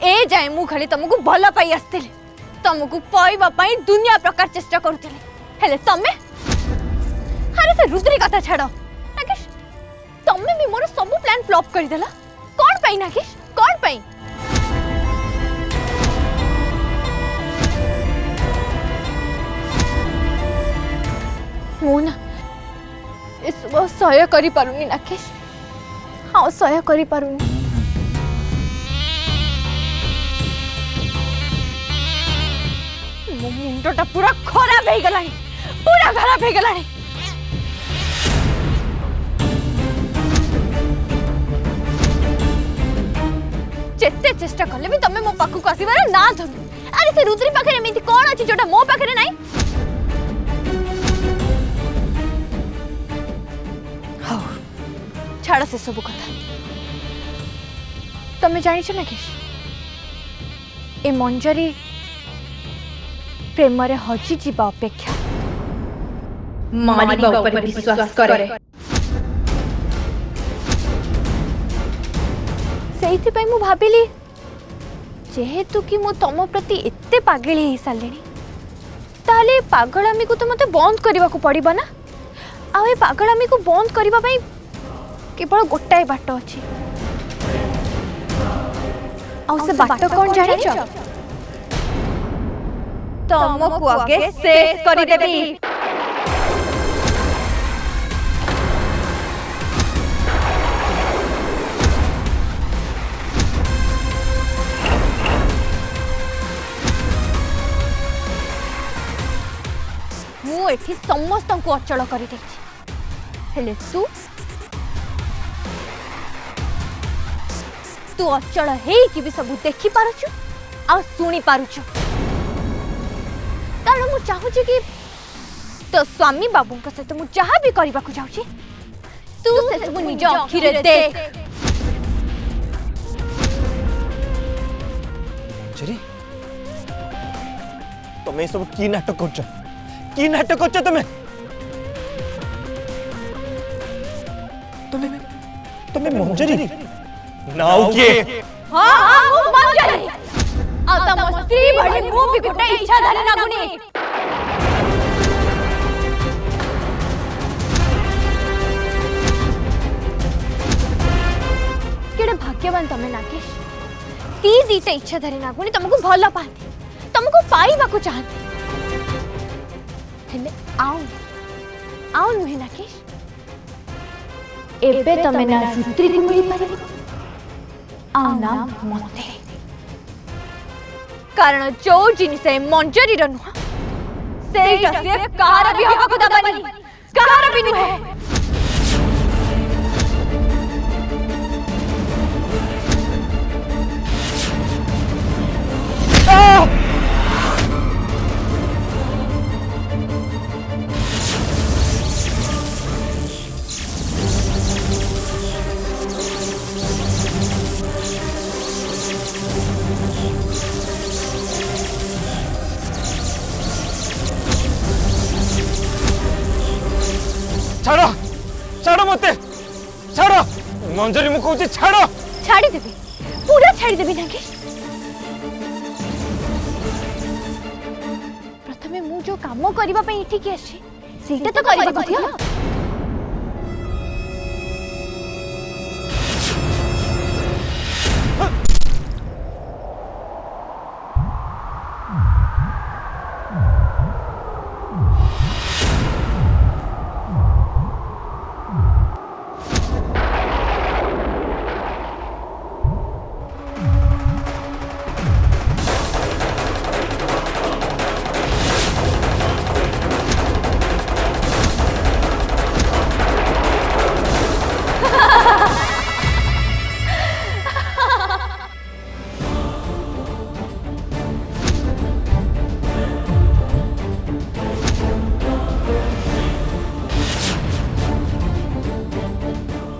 ए जाए मु खाली तुमको भल पाई आसती तुमको पाइबा दुनिया प्रकार चेष्टा करुली हेले तमे अरे से रुद्री कथा छाड़ नागेश तमे भी मोर सब प्लान फ्लॉप कर देला कौन पाई नागेश कौन पाई मुना इस सहाय करी पारुनी नागेश हाँ सहाय करी पारुनी मो मुंडटा पूरा खराब हो गलानी पूरा खराब हो गलानी जेते चेष्टा कले भी तमे मो पाखु को आसीबार ना धरु अरे से रुद्री पाखरे एमिति कोन अछि जोटा मो पाखरे नाही हां छाड़ से सब कथा तमे जानि छ ना कि ए मंजरी प्रेम रे हजी जीवा अपेक्षा मारिबा ऊपर विश्वास करे सेहिति पई मु भाबिली जेहेतु कि मु तम प्रति एते पागली हे सालेनी ताले पागलामी को तो मते बंद करबा को पड़िबा ना आ ए पागलामी को बंद करबा पई केवल गोटाए बाट अछि आ से बाट कोन जानि छ तमको आगे शेष करि देबी एठी समस्त को अचल कर हेले तू अचल हे कि भी सब देखि पारुछु आ सुनी पारुछु कारण मु चाहू कि तो स्वामी बाबू का सहित मु जहाँ भी करबा को जाउची तू से सब निज अखि रे देख चरी तमे सब की नाटक करछ की नाटक करछ तमे तमे तमे मंजरी नाउ के हां हां मु मंजरी आ तम स्त्री भली मु भी गोटे इच्छा धरे नागुनी केडे भाग्यवान तमे नागेश ती दीटे इच्छा धरे नागुनी तुमको भल पाती तुमको पाइबा को चाहती हेले आओ आओ नुहे नागेश एबे तमे ना रुद्री को मिली पारे आओ ना मते कारण जो जिनिस मंजरी नुह से कार भी हवा को दबानी कार भी नुहे छाड़ो छाड़ो मते छाड़ो मंजरी मु कहूची छाड़ो छाड़ी देबी पूरा छाड़ी देबी नागेश प्रथमे मु जो काम करबा पई इठी के आछि सेटा तो करबा को दियो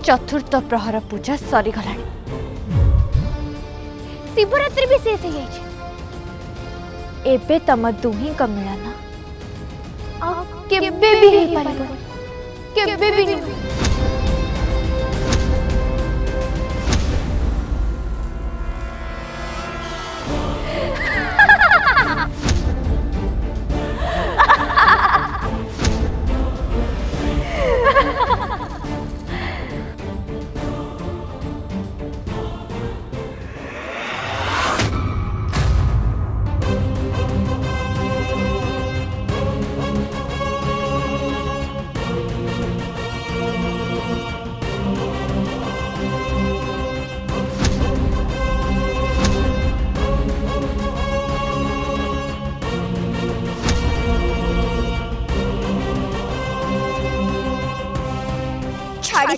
चतुर्थ प्रहर पूजा सरी गला शिवरात्रि भी शेष हो जाए एबे तम दुही का मिलना केबे भी नहीं पारिबो केबे भी नहीं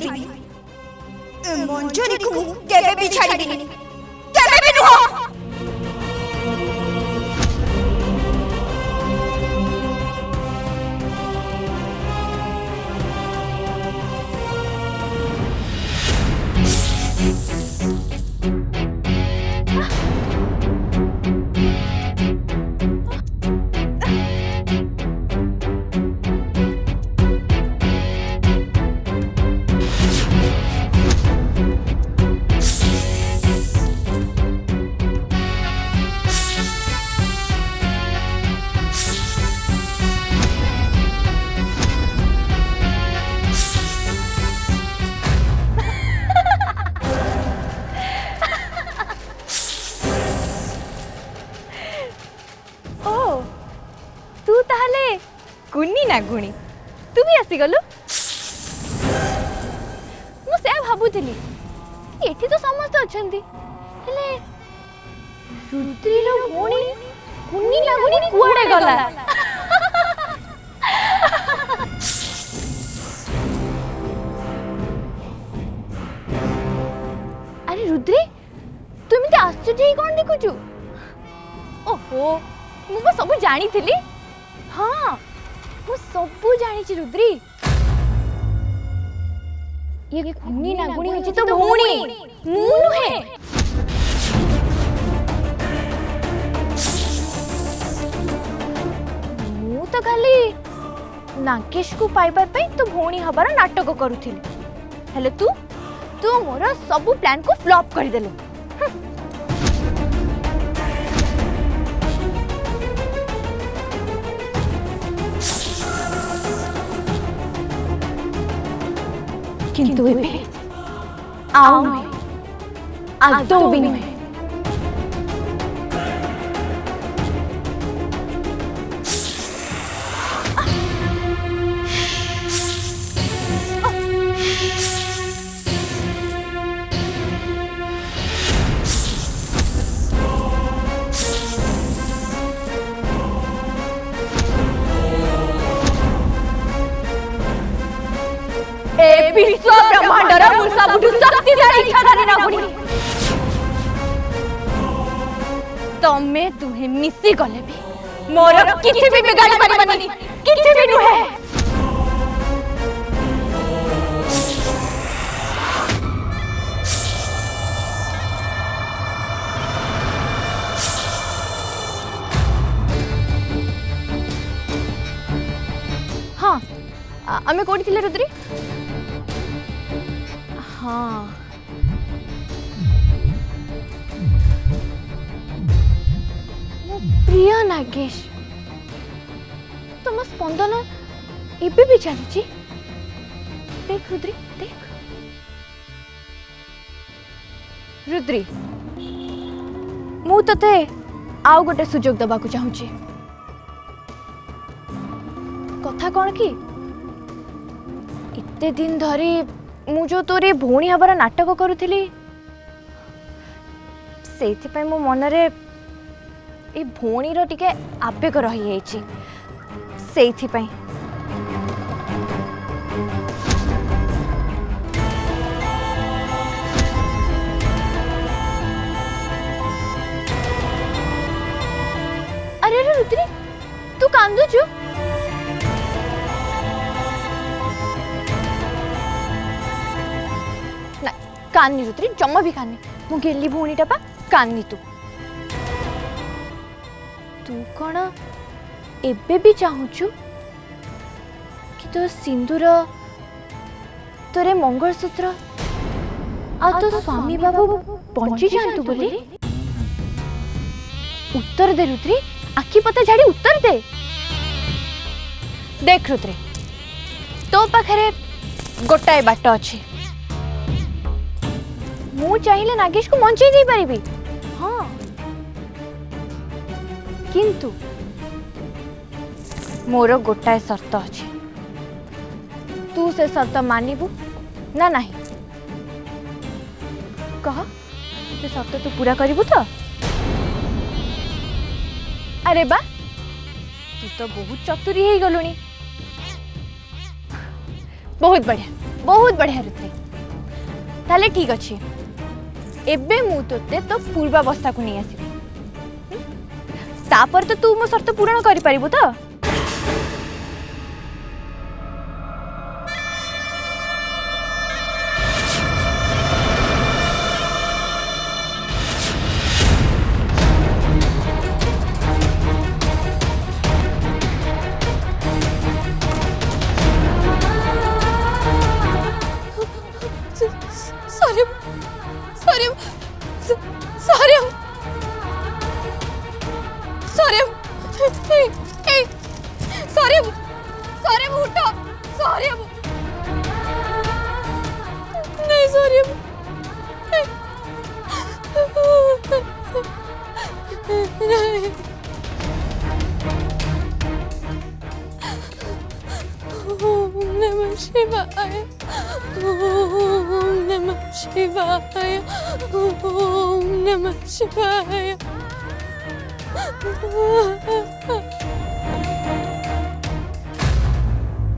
छाड़िबिनी मंजरी को केबे भी छाड़िबिनी केबे भी नुह। गुनी ना गुणी तू भी आसी गलु मु से भाबुथिली एठी तो समस्त अछंती हेले रुद्री रो भोणी गुनी ना गुणी कुआडे गला अरे रुद्री तुम ते आश्चर्य ही कोन देखुचु ओहो मु सब जानी थिली हाँ मु सब जानी छी रुद्री ये गुनी ना गुणी होची तो भोणी मु नुहे मु तो खाली नागेश को पाइबा पे तो भोणी हबार नाटक करूथिली हेले तू मोर सब प्लान को फ्लॉप कर देलो किंतु एबे आओ नुहे आदो भी नुहे विश्व ब्रह्मांडर मु सबुठु शक्तिशाली इच्छाधारी नागुणी तमे तुहे मिसी गले भी मोर किछि भी बिगाड़ी परिबनी किछि भी नुहे हाँ आमे कोठी थिले रुद्री हाँ प्रिय नागेश तुम स्पंदन एबे भी चली देख रुद्री देख रुद्री मु तते आउ गोटे सुजोग दबाकू चाहूची कथा कौन कि इतने दिन धरी मु जो तोरे भौणी हबार नाटक करूथिली सेथिपाई मो मनरे ए भौणी रो टिके आवेग रही जाइछि सेथिपाई अरे अरे रुद्री तू कांदुछु कान्नी रुद्री जम्मा भी कान्नी मु गेली भौणीटा पा कान्नी तू कौन एबे भी चाहूचु कि तो सिंदूर तोरे मंगलसूत्र आ तो स्वामी बाबू बंची जानतु बोली उत्तर दे रुद्री आखि पता झाड़ी उत्तर दे देख रुद्री तो पाखरे गोटाए बाट अच्छी मु चाहिए नागेश को मंचे दे पारिबी हाँ किंतु मोर गोटाए शर्त अच्छी तू से शर्त मानिबू ना नहीं कह से शर्त तू पूरा करिबू तो अरे बा तू तो बहुत चतुरी ही गलुनी बहुत बढ़िया रुद्री ताले ठीक अच्छे एबे मु तोते तो पूर्वावस्था को नहीं आसीबी तापर तो तू मो शर्त पूर्ण करि परिबु तो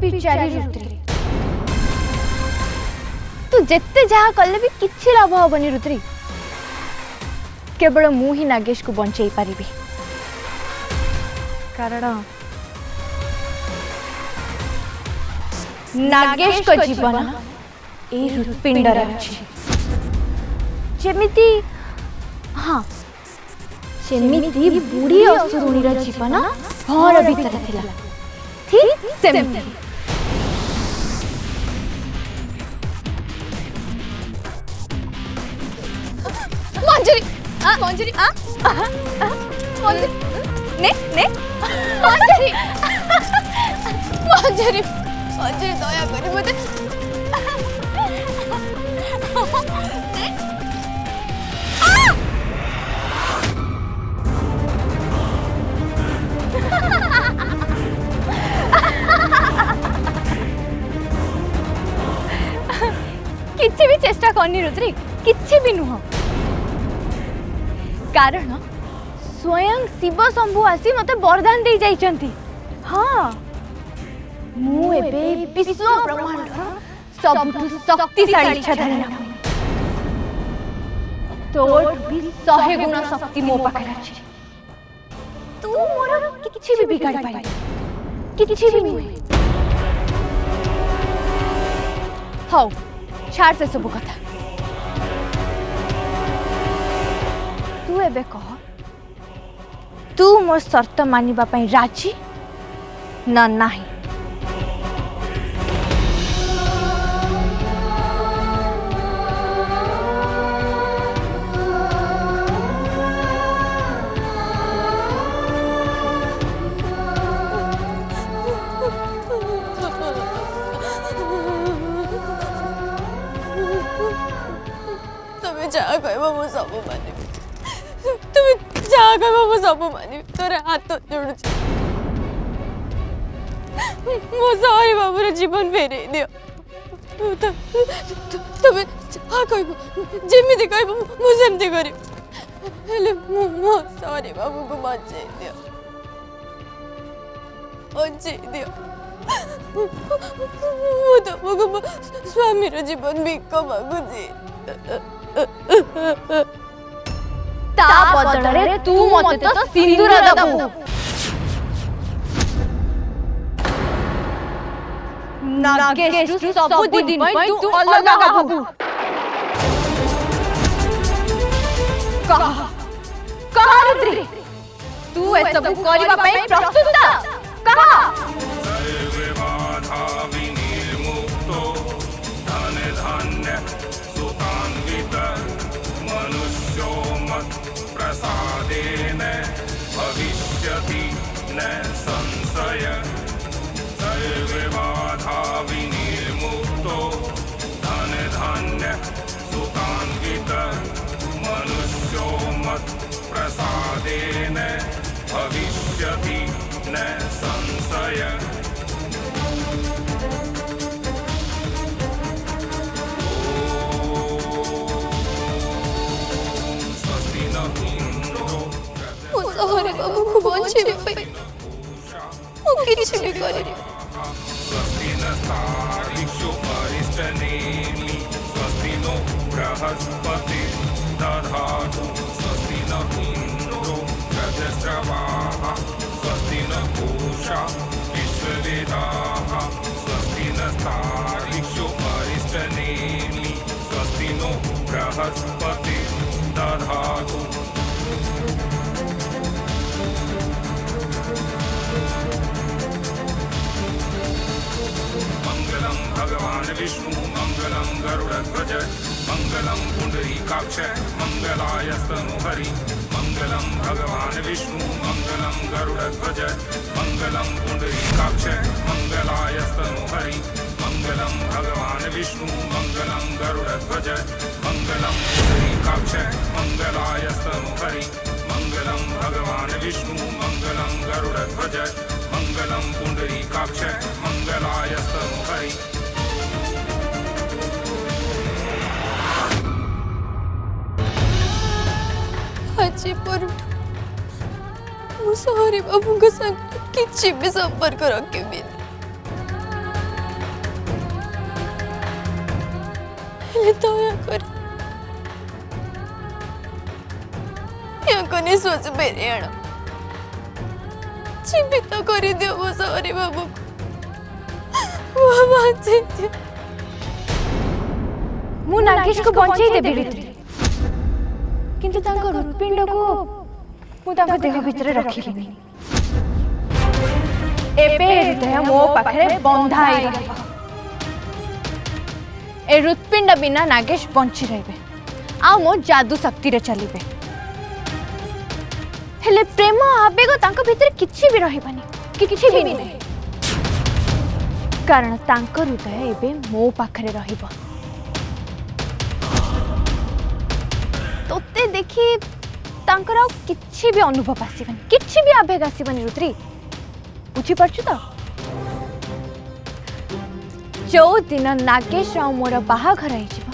बिचारी रुद्री तू जिते जहा कले भी किछि लाभ हबनी रुद्री केवल मु ही नागेश को बंचई पारि कारण नागेश को जीवन ए हृत्पिंडर अछि जेमिति हाँ जेमिति बुढ़ी असुरुणीर जीवन घर भीतर थिला ठीक सेमति मंजरी मंजरी मंजरी ने ने मंजरी मंजरी मंजरी दया करी मते किछि भी चेष्टा करनी रुद्री किछि भी नुह कारण स्वयं शिव शंभु आसी मते वरदान दे जाइचंती हाँ मु एबे विश्व ब्रह्मांडर सबठु शक्तिशाली इच्छाधारी ना तोर भी 100 गुण शक्ति मो पाखरे अछि तू मोर किछि भी बिगाड़ पाई किछि भी नुहे हौ छाड़ से सब कथा तू एबे कह तू मोर शर्त मानिबा पई राजी ना नाही तुम्हें जहाँ कहबो मु सब मानिबी तुम्हें जहाँ कहबो मु सब मानिबी तोरे हाथ जोड़ू मो सारी बाबूर जीवन फेरे दियो तुम्हें जहाँ कहबो जेमिति कहबो मु सेमति करी हेले मो सारी बाबू को बचाई दियो मु तुमको स्वामी रो जीवन भिक्क मागुची ता बदलरे तू मते तो सिंदूर दबु नागेश तू सब दिन पई तू अलग हबु कहा रुद्री तू ए सब करबा पई प्रस्तुत कहा प्रसादेन भविष्यति न संशय सर्वबाधा विनिर्मुक्तो धन धान्य सुतान्वित मनुष्यो मत् प्रसादेन भविष्यति न संशय अरे बाबू को बंचे पे ओ किछि भी करे स्वस्ति नस्तारिक्षु परिष्टनेमि स्वस्ति नो बृहस्पति दधातु स्वस्ति न इन्द्रो यजस्रवाः स्वस्ति न पूषा विश्ववेदाः स्वस्ति नस्तारिक्षो अरिष्टनेमि स्वस्ति नो बृहस्पति दधातु। मंगलम भगवान विष्णु मंगलम गरुड़ध्वज मंगलम पुंडरीकाक्ष मंगलायस्तनुहरि मंगलम भगवान विष्णु मंगलम गरुड़ध्वज मंगलम पुंडरीकाक्ष मंगलायस्तनुहरि मंगलम भगवान विष्णु मंगलम गरुड़ध्वज मंगलम पुंडरीकाक्ष मंगलायस्तनुहरि मंगलम भगवान विष्णु मंगलम गरुड़ध्वज मंगलम पुंडरीकाक्ष मंगलायस्तनुहरि। आज परठू मुझे हरि बाबू को संग किसी भी संपर्क रखेबी दयाकर या सोच बेरे आण जीवित कर दियो मो हरि बाबू को मु नागेश को बंचाई देबी ऋतु किंतु तांको हृत्पिंड को मु तांको देह भितर रखिलिनी एबे हृदय मो पाखरे बंधाई रहबो ए हृत्पिंड बिना नागेश बंची रहबे आ मो जादू शक्ति रे चलिबे हेले प्रेम आवेग तांको भितर किछि भी रहिबानी कि किछि भी नहीं कारण तांको हृदय एबे मो पाखरे रहिबो तोते देखी तांकर किछि भी अनुभव आसीबनी किछि भी आवेग आसीबनी रुद्री बुझी परछु तो जो दिन नागेश राव मोर बाहाघर आइजिबा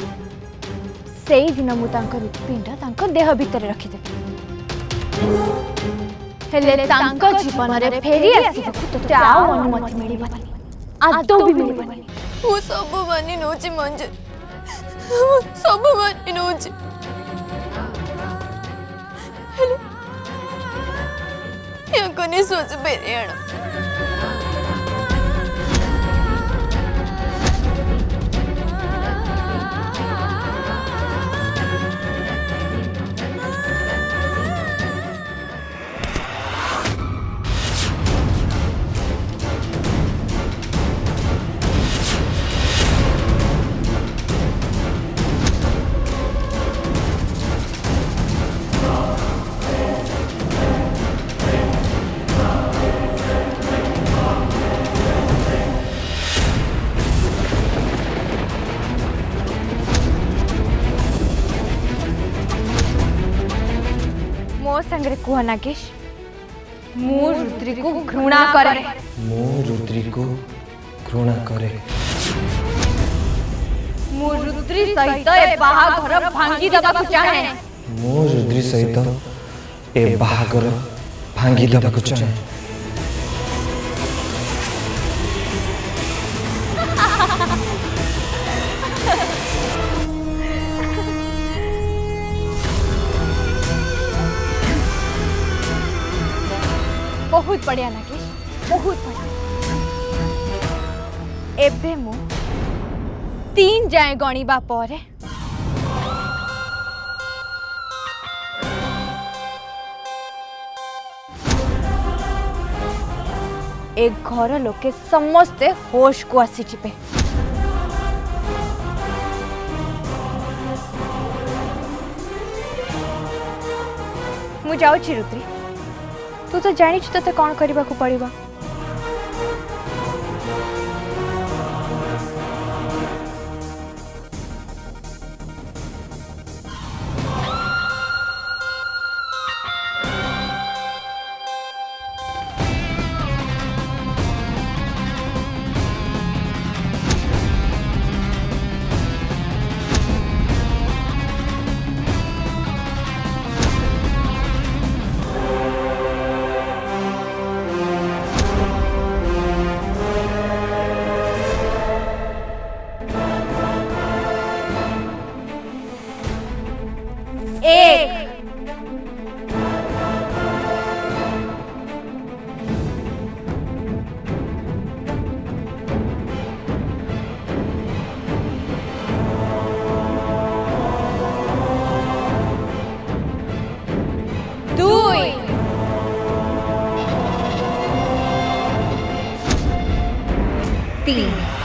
सेई दिन मु तांकर हृत्पिंड तांकर देह भितर रखि देबे हेले तांको जीवन रे फेरी आसीबा तोते आउ अनुमति मिलिबानी आदौ भी मिलिबानी मु सब मानी नोची मंजे सब मानी नोची या सोच बेरे आण मो संगरे कुह नागेश मु रुद्री को घृणा करे मु रुद्री को घृणा करे मु रुद्री सहित ए बाहाघर भांगी दबा को चाहे मु रुद्री सहित ए बाहाघर भांगी दबा को चाहे बहुत बढ़िया नागेश बहुत बढ़िया एबे मु 3 जाए गणिबा परे एक घर लोके समस्ते होश को आसी जिबे मु जाउछि रुद्री तू तो जानी तोते कौन करने को पड़िबा 3